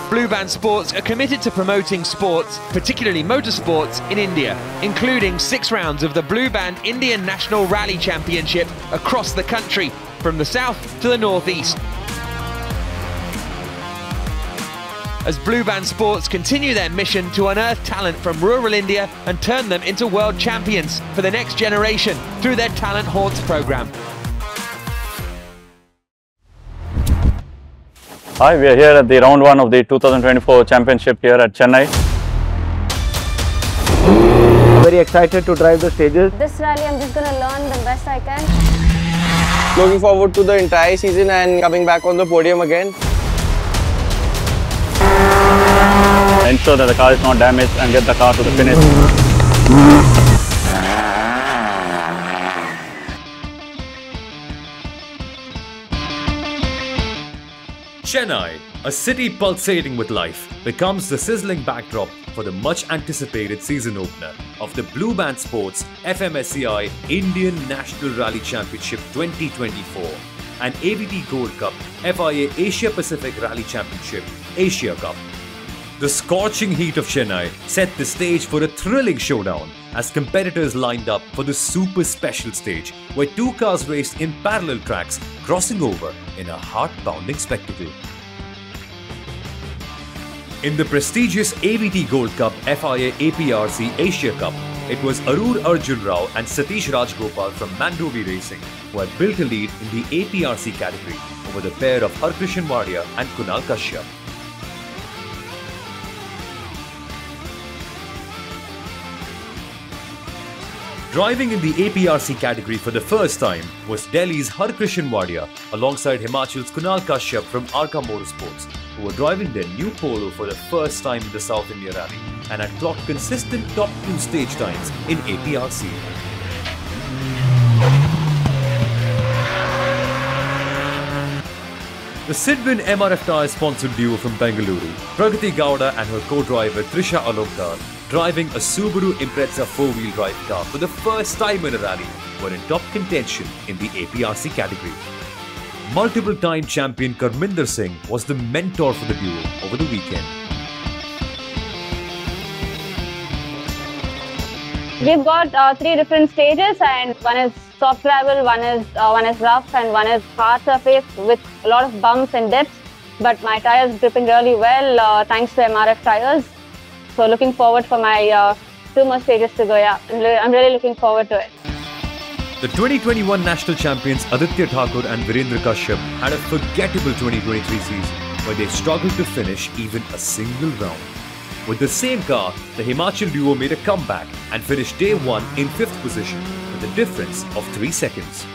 BlueBand Sports are committed to promoting sports, particularly motorsports, in India, including 6 rounds of the BlueBand Indian National Rally Championship across the country, from the south to the northeast. As BlueBand Sports continue their mission to unearth talent from rural India and turn them into world champions for the next generation through their Talent Haunts program. Hi, we are here at the round 1 of the 2024 championship here at Chennai. Very excited to drive the stages. This rally I'm just going to learn the best I can. Looking forward to the entire season and coming back on the podium again. Ensure that the car is not damaged and get the car to the finish. Chennai, a city pulsating with life, becomes the sizzling backdrop for the much-anticipated season opener of the BlueBand Sports FMSCI Indian National Rally Championship 2024 and AVT Gold Cup FIA Asia Pacific Rally Championship Asia Cup. The scorching heat of Chennai set the stage for a thrilling showdown as competitors lined up for the super special stage where 2 cars raced in parallel tracks, crossing over in a heart-pounding spectacle. In the prestigious AVT Gold Cup FIA APRC-Asia Cup, it was Arur Arjun Rao and Satish Rajgopal from Mandovi Racing who had built a lead in the APRC category over the pair of Harkrishan Wadia and Kunal Kashyap. Driving in the APRC category for the first time was Delhi's Harkrishan Wadia alongside Himachal's Kunal Kashyap from Arka Motorsports, who were driving their new Polo for the first time in the South India Rally and had clocked consistent top 2 stage times in APRC. The Sidwin MRF Tyre sponsored duo from Bengaluru, Pragati Gowda and her co-driver Trisha Alokdar, driving a Subaru Impreza 4-wheel drive car for the first time in a rally, were in top contention in the APRC category. Multiple-time champion Karminder Singh was the mentor for the duo over the weekend. We've got 3 different stages, and one is soft gravel, one is rough, and one is hard surface with a lot of bumps and dips. But my tires gripping really well thanks to MRF tires. So looking forward for my 2 more stages to go. Yeah, I'm really looking forward to it. The 2021 national champions Aditya Thakur and Virendra Kashyap had a forgettable 2023 season where they struggled to finish even a single round. With the same car, the Himachal duo made a comeback and finished day 1 in 5th position with a difference of 3 seconds.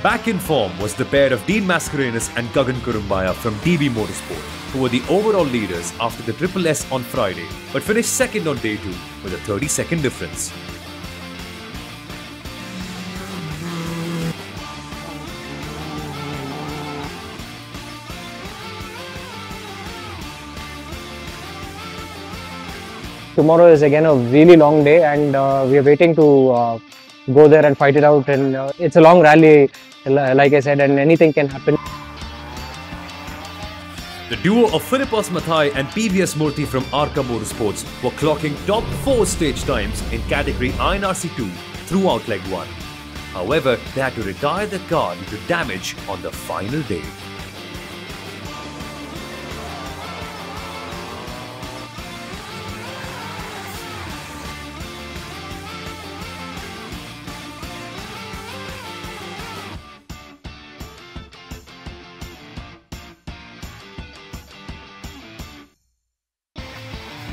Back in form was the pair of Dean Mascarenhas and Gagan Kurumbaya from DB Motorsport, who were the overall leaders after the Triple S on Friday, but finished second on day 2 with a 30-second difference. Tomorrow is again a really long day, and we are waiting to go there and fight it out. And it's a long rally, like I said, and anything can happen. The duo of Philippos Mathai and PVS Murthy from Arka Motorsports were clocking top 4 stage times in category INRC 2 throughout leg 1. However, they had to retire the car due to damage on the final day.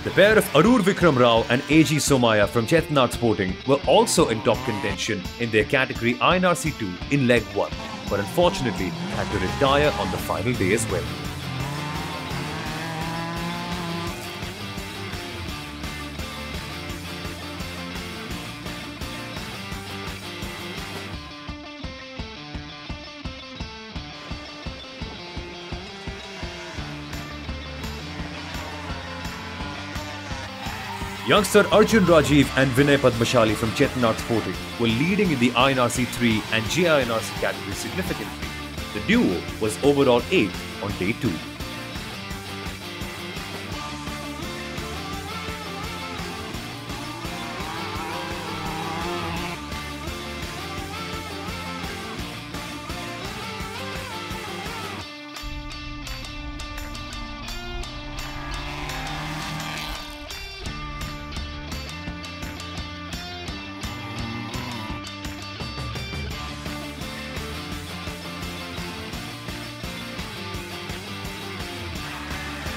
The pair of Arur Vikram Rao and AG Somaya from Chetnath Sporting were also in top contention in their category INRC 2 in leg 1, but unfortunately had to retire on the final day as well. Youngster Arjun Rajiv and Vinay Padmashali from Chettinad Sporting were leading in the INRC 3 and JINRC category significantly. The duo was overall 8th on day 2.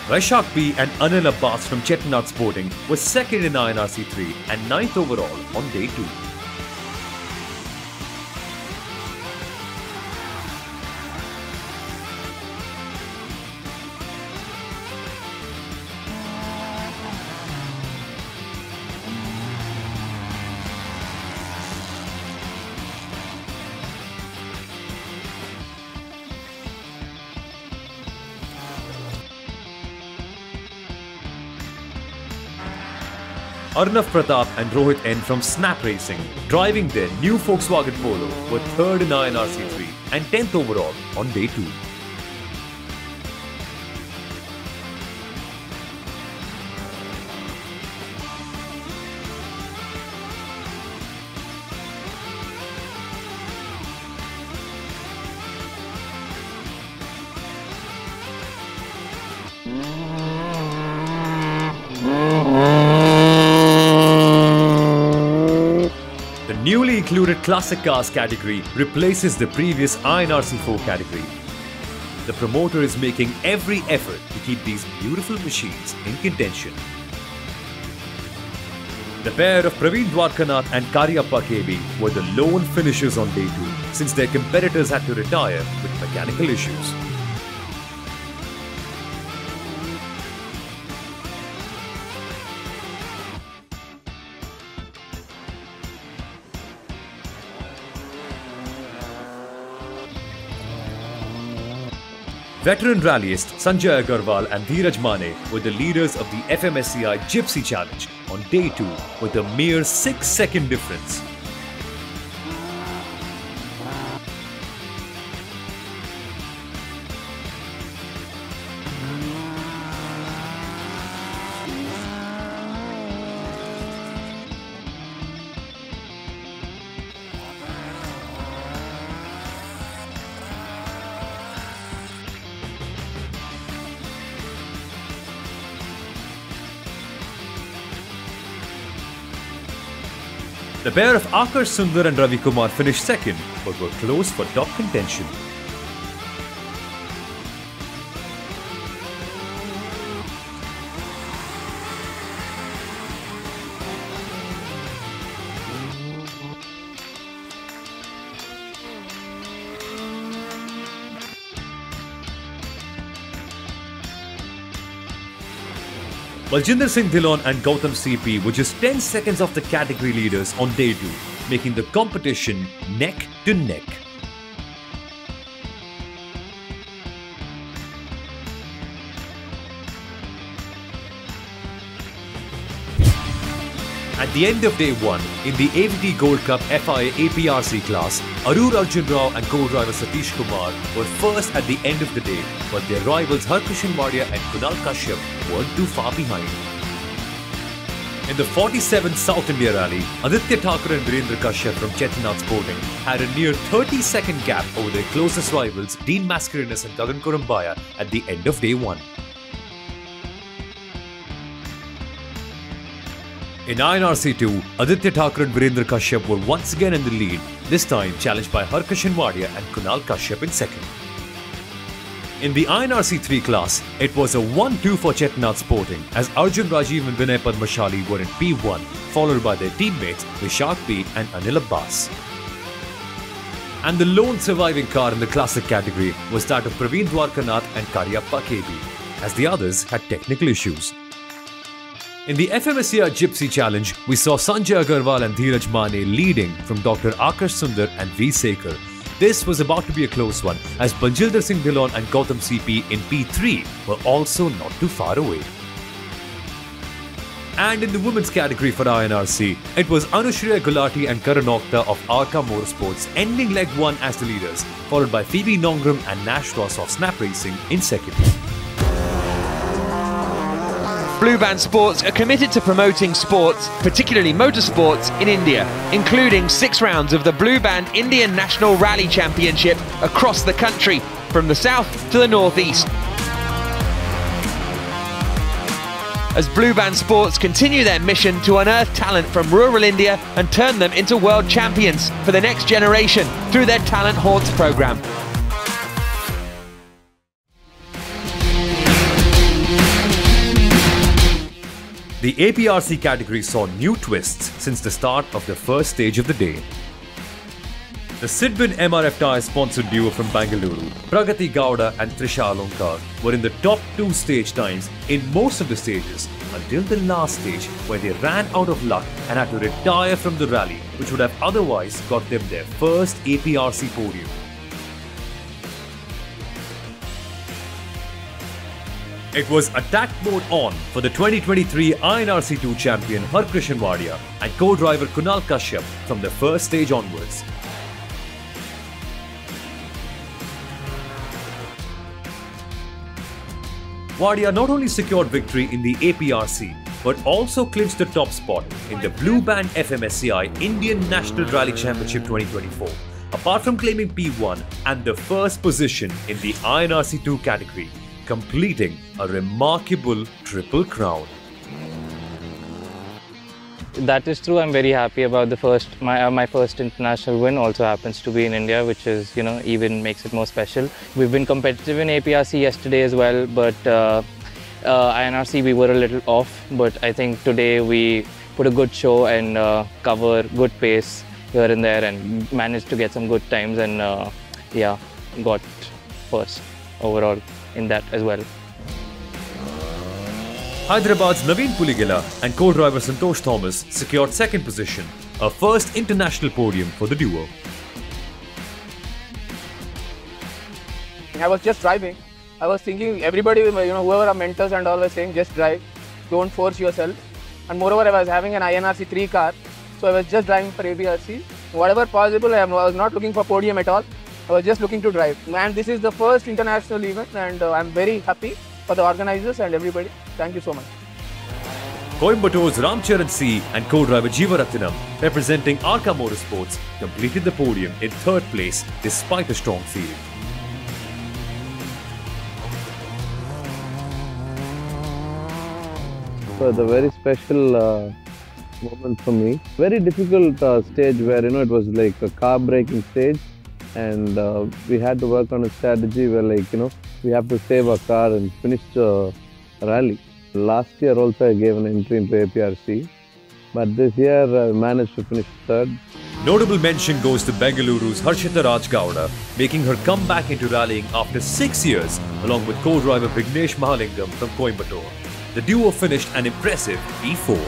Vaishak P and Anil Abbas from Chettinad Sporting was second in INRC 3 and 9th overall on day 2. Arnav Pratap and Rohit N from Snap Racing, driving their new Volkswagen Polo, were 3rd in INRC 3 and 10th overall on day 2. Newly included Classic Cars category replaces the previous INRC 4 category. The promoter is making every effort to keep these beautiful machines in contention. The pair of Praveen Dwarkanath and Karyappa KB were the lone finishers on day 2 since their competitors had to retire with mechanical issues. Veteran rallyist Sanjay Agarwal and Dheeraj Mane were the leaders of the FMSCI Gypsy Challenge on day 2 with a mere 6-second difference. The pair of Akash Sundar and Ravi Kumar finished second but were close for top contention. Baljinder Singh Dhillon and Gautam CP were just 10 seconds off the category leaders on day 2, making the competition neck to neck. At the end of day 1, in the AVT Gold Cup FIA APRC class, Arur Arjun Rao and co-driver Satish Kumar were first at the end of the day, but their rivals Harkishan Wadia and Kunal Kashyap weren't too far behind. In the 47th South India Rally, Aditya Thakur and Virendra Kashyap from Chettinad Sporting had a near 30-second gap over their closest rivals Dean Mascarenhas and Gagan Kurambaya at the end of day 1. In INRC 2, Aditya Thakur and Virendra Kashyap were once again in the lead, this time challenged by Harkishan Wadia and Kunal Kashyap in second. In the INRC 3 class, it was a 1-2 for Chettinad Sporting as Arjun Rajiv and Vinay Padmashali were in P1, followed by their teammates Vaishak P and Anil Abbas. And the lone surviving car in the classic category was that of Praveen Dwarkanath and Karyappa KB, as the others had technical issues. In the FMSCI Gypsy Challenge, we saw Sanjay Agarwal and Dheeraj Mane leading from Dr. Akash Sundar and V. Sekar. This was about to be a close one as Baljinder Singh Dhillon and Gautam CP in P3 were also not too far away. And in the women's category for INRC, it was Anushriya Gulati and Karan Okta of Arca Motorsports ending leg 1 as the leaders, followed by Phoebe Nongram and Nash Ross of Snap Racing in second. BlueBand Sports are committed to promoting sports, particularly motorsports, in India, including 6 rounds of the BlueBand Indian National Rally Championship across the country, from the south to the northeast. As BlueBand Sports continue their mission to unearth talent from rural India and turn them into world champions for the next generation through their Talent Haunts program. The APRC category saw new twists since the start of the first stage of the day. The Sidbin MRF tyre sponsored duo from Bengaluru, Pragati Gowda and Trisha Alongar, were in the top 2 stage times in most of the stages until the last stage, where they ran out of luck and had to retire from the rally, which would have otherwise got them their first APRC podium. It was attack mode on for the 2023 INRC2 champion Harkrishan Wadia and co-driver Kunal Kashyap from the first stage onwards. Wadia not only secured victory in the APRC, but also clinched the top spot in the BlueBand FMSCI Indian National Rally Championship 2024, apart from claiming P1 and the first position in the INRC2 category, completing a remarkable triple crown. That is true. I'm very happy about the my first international win. Also happens to be in India, which is, even makes it more special. We've been competitive in APRC yesterday as well, but INRC we were a little off. But I think today we put a good show and cover good pace here and there, and managed to get some good times, and yeah, got first overall in that as well. Hyderabad's Naveen Puligila and co-driver Santosh Thomas secured second position, a first international podium for the duo. I was just driving. I was thinking everybody, whoever are mentors and all were saying just drive, don't force yourself. And moreover, I was having an INRC 3 car, so I was just driving for APRC. Whatever possible, I was not looking for podium at all. I was just looking to drive. And this is the first international event, and I'm very happy for the organizers and everybody. Thank you so much. Coimbator's Ramcharan C and co-driver Jeevaratnam, representing Arca Motorsports, completed the podium in third place despite a strong field. So it's a very special moment for me. Very difficult stage where it was like a car braking stage, and we had to work on a strategy where we have to save our car and finish the rally. Last year also I gave an entry into APRC, but this year I managed to finish third. Notable mention goes to Bengaluru's Harshita Raj Gowda, making her comeback into rallying after 6 years, along with co-driver Vignesh Mahalingam from Coimbatore. The duo finished an impressive P4.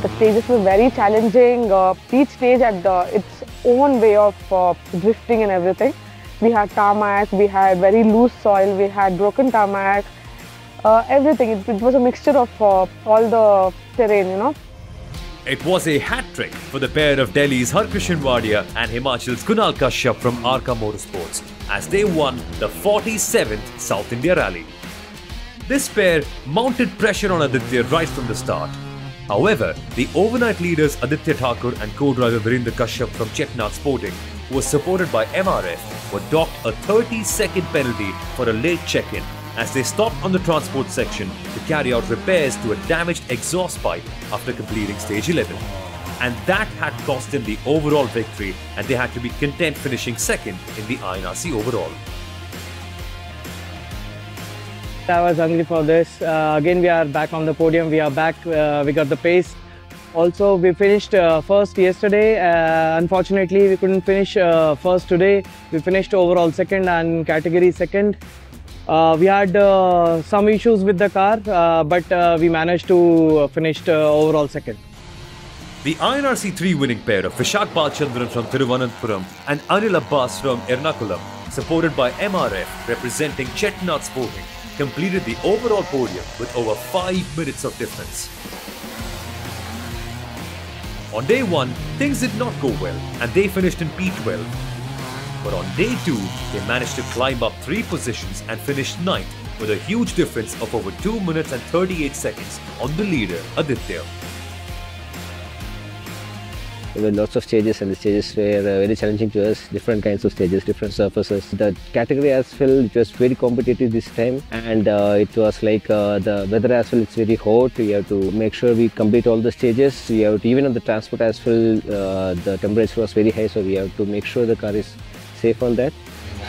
The stages were very challenging. Each stage had its own way of drifting and everything. We had tarmac, we had very loose soil, we had broken tarmac, everything. It was a mixture of all the terrain, It was a hat-trick for the pair of Delhi's Harkrishan Wadia and Himachal's Kunal Kashyap from Arca Motorsports, as they won the 47th South India Rally. This pair mounted pressure on Aditya right from the start. However, the overnight leaders Aditya Thakur and co-driver Virendra Kashyap from Chetnath Sporting, who was supported by MRF, were docked a 30-second penalty for a late check-in as they stopped on the transport section to carry out repairs to a damaged exhaust pipe after completing stage 11. And that had cost them the overall victory, and they had to be content finishing second in the INRC overall. I was hungry for this. Again, we are back on the podium. We are back. We got the pace. Also, we finished first yesterday. Unfortunately, we couldn't finish first today. We finished overall second and category second. We had some issues with the car, but we managed to finish overall second. The INRC 3 winning pair of Vishak Balchandran from Thiruvananthapuram and Anil Abbas from Ernakulam, supported by MRF representing Chetnath Sporting, completed the overall podium with over 5 minutes of difference. On day 1, things did not go well and they finished in P12. But on day 2, they managed to climb up 3 positions and finished 9th with a huge difference of over 2 minutes and 38 seconds on the leader, Aditya. There were lots of stages and the stages were very challenging to us, different kinds of stages, different surfaces. The category as well, it was very competitive this time, and it was like the weather as well, it's very hot. We have to make sure we complete all the stages. We have to, even on the transport as well, the temperature was very high, so we have to make sure the car is safe on that.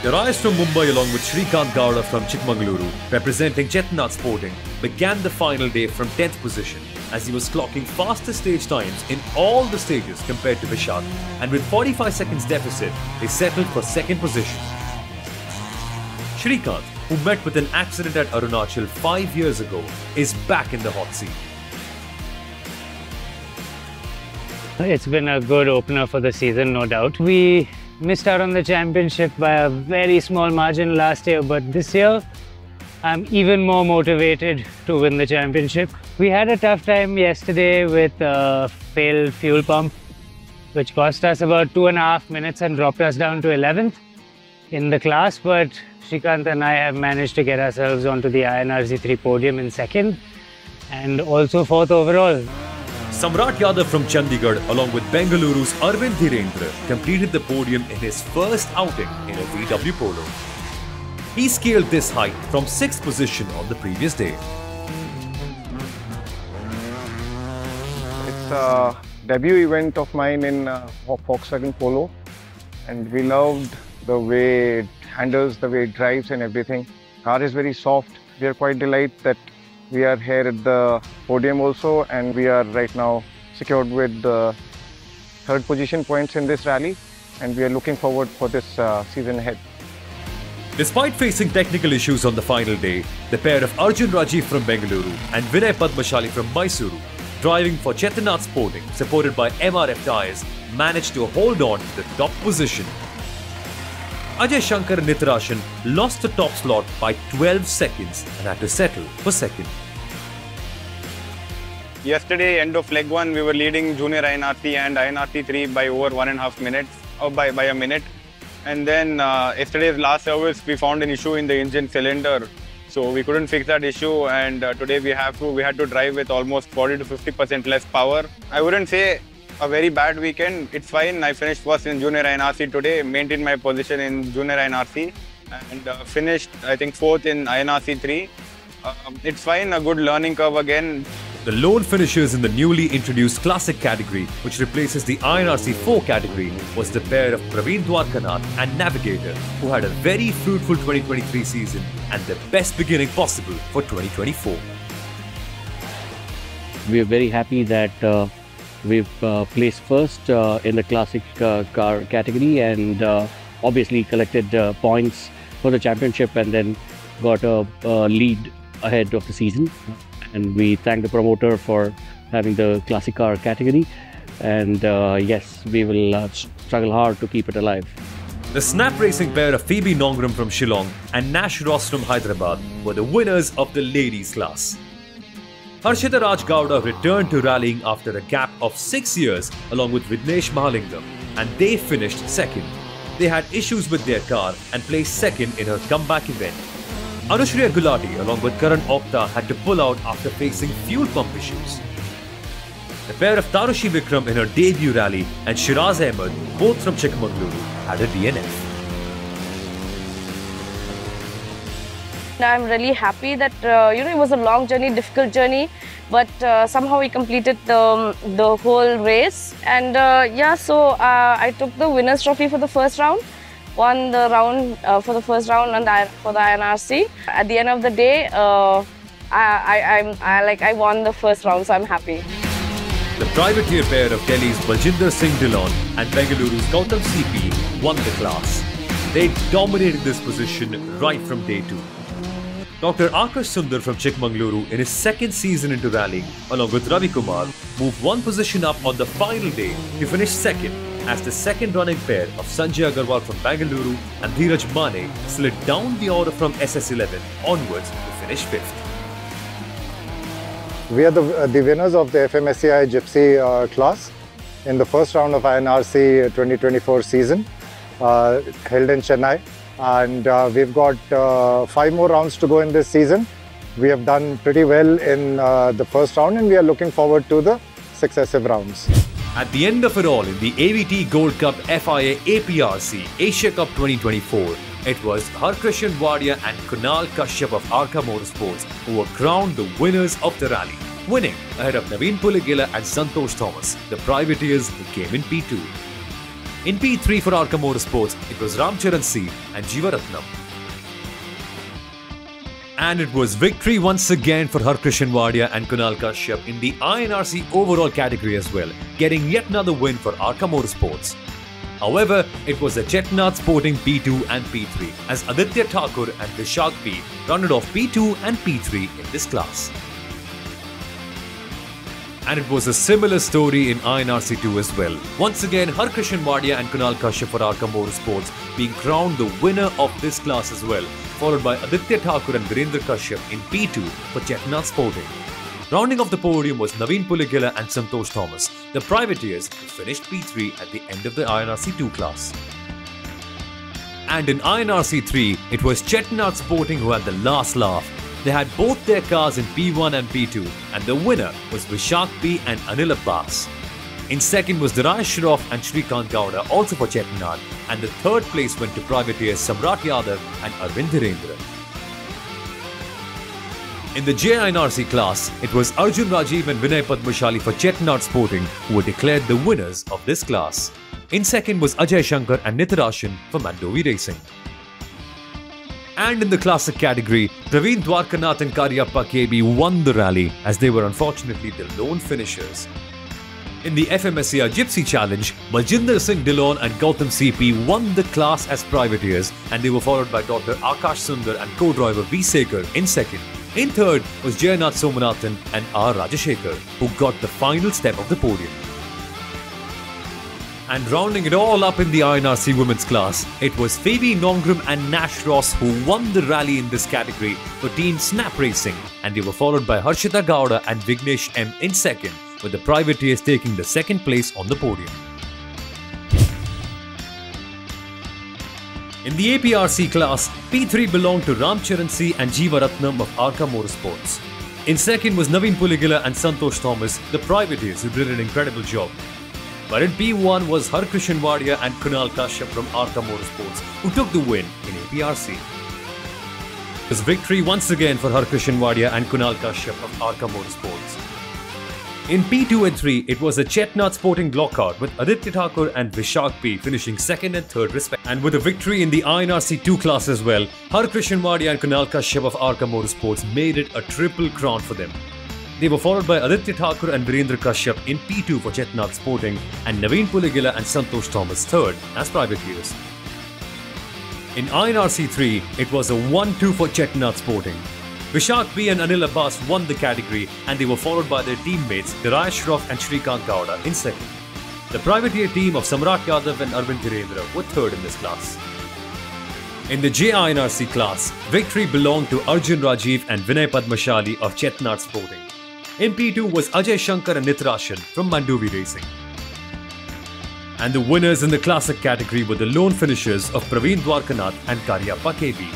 The riders from Mumbai along with Shrikant Gowda from Chikmagaluru, representing Chetnath Sporting, began the final day from 10th position as he was clocking faster stage times in all the stages compared to Vishal, and with 45 seconds deficit, they settled for 2nd position. Shrikant, who met with an accident at Arunachal 5 years ago, is back in the hot seat. It's been a good opener for the season, no doubt. We missed out on the championship by a very small margin last year, but this year I'm even more motivated to win the championship. We had a tough time yesterday with a failed fuel pump, which cost us about 2.5 minutes and dropped us down to 11th in the class, but Shrikant and I have managed to get ourselves onto the INRC 3 podium in 2nd and also 4th overall. Samrat Yadav from Chandigarh along with Bengaluru's Arvind Dhirendra completed the podium in his first outing in a VW Polo. He scaled this height from 6th position on the previous day. It's a debut event of mine in Volkswagen Polo, and we loved the way it handles, the way it drives and everything. Car is very soft. We are quite delighted that we are here at the podium also, and we are right now secured with the 3rd position points in this rally, and we are looking forward for this season ahead. Despite facing technical issues on the final day, the pair of Arjun Rajiv from Bengaluru and Vinay Padmashali from Mysuru, driving for Chetnath Sporting, supported by MRF tyres, managed to hold on to the top position. Ajay Shankar and Nitarashan lost the top slot by 12 seconds and had to settle for 2nd. Yesterday, end of leg 1, we were leading Junior INRC and INRC 3 by over 1.5 minutes, or by a minute. And then yesterday's last service, we found an issue in the engine cylinder. So we couldn't fix that issue, and today we had to drive with almost 40 to 50% less power. I wouldn't say a very bad weekend. It's fine. I finished first in Junior INRC today, maintained my position in Junior INRC, and finished, I think, 4th in INRC 3. It's fine, a good learning curve again. The lone finishers in the newly introduced Classic category, which replaces the INRC 4 category, was the pair of Praveen Dwarkanath and Navigator, who had a very fruitful 2023 season and the best beginning possible for 2024. We are very happy that we've placed first in the Classic car category, and obviously collected points for the championship and then got a lead ahead of the season. And we thank the promoter for having the Classic car category, and yes, we will struggle hard to keep it alive. The snap racing pair of Phoebe Nongram from Shillong and Nash Ross from Hyderabad were the winners of the ladies class. Harshita Raj Gowda returned to rallying after a gap of 6 years along with Vignesh Mahalingam, and they finished 2nd. They had issues with their car and placed 2nd in her comeback event. Anushriya Gulati along with Karan Opta had to pull out after facing fuel pump issues. The pair of Tarushi Vikram in her debut rally and Shiraz Ahmed, both from Chikmagaluru, had a DNF. I'm really happy that it was a long journey, difficult journey, but somehow we completed the whole race. And so I took the winner's trophy for the first round, won the round for the first round and for the INRC. At the end of the day, I won the first round, so I'm happy. The privateer pair of Delhi's Baljinder Singh Dillon and Bengaluru's Gautam CP won the class. They dominated this position right from day 2. Dr. Akash Sundar from Chikmagaluru, in his 2nd season into rallying, along with Ravi Kumar, moved 1 position up on the final day to finish 2nd as the second running pair of Sanjay Agarwal from Bengaluru and Dheeraj Mane slid down the order from SS11 onwards to finish 5th. We are the winners of the FMSCI Gypsy class in the first round of INRC 2024 season held in Chennai, and we've got 5 more rounds to go in this season. We have done pretty well in the first round and we are looking forward to the successive rounds. At the end of it all, in the AVT Gold Cup FIA APRC Asia Cup 2024, it was Harkrishan Wadia and Kunal Kashyap of Arka Motorsports who were crowned the winners of the rally, winning ahead of Naveen Puligila and Santosh Thomas, the privateers who came in P2. In P3 for Arka Motorsports, it was Ramcharan C and Jeevaratnam. And it was victory once again for Harkrishan Wadia and Kunal Kashyap in the INRC overall category as well, getting yet another win for Arka Motorsports. However, it was the Chetnath Sporting P2 and P3 as Aditya Thakur and Vishak P rounded off P2 and P3 in this class. And it was a similar story in INRC2 as well. Once again, Harkrishan Wadia and Kunal Kashyap for Arka Motorsports being crowned the winner of this class as well, followed by Aditya Thakur and Virendra Kashyap in P2 for Chetnath Sporting. Rounding off the podium was Naveen Puligila and Santosh Thomas, the privateers who finished P3 at the end of the INRC2 class. And in INRC3, it was Chetnath Sporting who had the last laugh. They had both their cars in P1 and P2, and the winner was Vishak P and Anil Abbas. In second was Dharaj Shroff and Shrikant Gowda, also for Chetnath, and the third place went to privateers Samrat Yadav and Arvind Dhirendra. In the JINRC class, it was Arjun Rajiv and Vinay Padmashali for Chetnath Sporting who were declared the winners of this class. In second was Ajay Shankar and Nitarashan for Mandovi Racing. And in the classic category, Praveen Dwarkanath and Karyappa KB won the rally as they were unfortunately the lone finishers. In the FMSCI Gypsy Challenge, Baljinder Singh Dillon and Gautam CP won the class as privateers, and they were followed by Dr. Akash Sundar and co-driver V. Sekar in second. In third was Jayanath Somanathan and R. Rajashekar, who got the final step of the podium. And rounding it all up in the INRC women's class, it was Phoebe Nongrum and Nash Ross who won the rally in this category for Team Snap Racing, and they were followed by Harshita Gowda and Vignesh M in second, with the privateers taking the second place on the podium. In the APRC class, P3 belonged to Ramcharan C and Jeevaratnam of Arka Motorsports. In second was Naveen Puligila and Santosh Thomas, the privateers who did an incredible job. But in P1 was Harkrishan Wadia and Kunal Kashyap from Arka Motorsports, who took the win in APRC. It was victory once again for Harkrishan Wadia and Kunal Kashyap of Arka Motorsports. In P2 and 3, it was a Chetnath Sporting block-out with Aditya Thakur and Vishak P finishing second and third respectively. And with a victory in the INRC2 class as well, Harkrishan Wadia and Kunal Kashyap of Arka Motorsports made it a triple crown for them. They were followed by Aditya Thakur and Virendra Kashyap in P2 for Chetnath Sporting, and Naveen Puligila and Santosh Thomas third as privateers. In INRC3, it was a 1-2 for Chetnath Sporting. Vishak P and Anil Abbas won the category, and they were followed by their teammates Dharaj Shroff and Shrikant Gowda in second. The privateer team of Samrat Yadav and Arvind Dhirendra were third in this class. In the JINRC class, victory belonged to Arjun Rajiv and Vinay Padmashali of Chetnath Sporting. In P2 was Ajay Shankar and Nitarashan from Mandovi Racing. And the winners in the classic category were the lone finishers of Praveen Dwarkanath and Karyappa KB.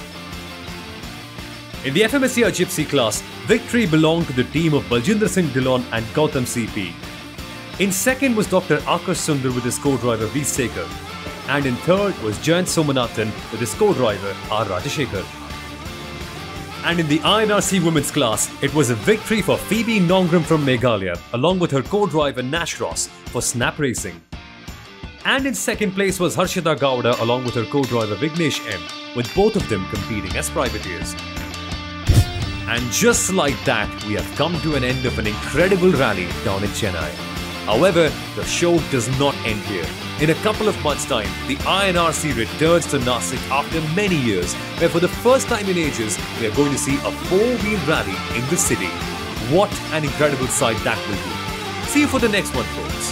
In the FMSCI Gypsy class, victory belonged to the team of Baljinder Singh Dillon and Gautam CP. In second was Dr. Akash Sundar with his co-driver V. Sekar. And in third was Jayant Somanathan with his co-driver R. Rajashekar. And in the INRC women's class, it was a victory for Phoebe Nongrum from Meghalaya along with her co-driver Nash Ross for Snap Racing. And in second place was Harshita Gowda along with her co-driver Vignesh M, with both of them competing as privateers. And just like that, we have come to an end of an incredible rally down in Chennai. However, the show does not end here. In a couple of months' time, the INRC returns to Nasik after many years, where for the first time in ages, we are going to see a four-wheel rally in the city. What an incredible sight that will be. See you for the next one, folks.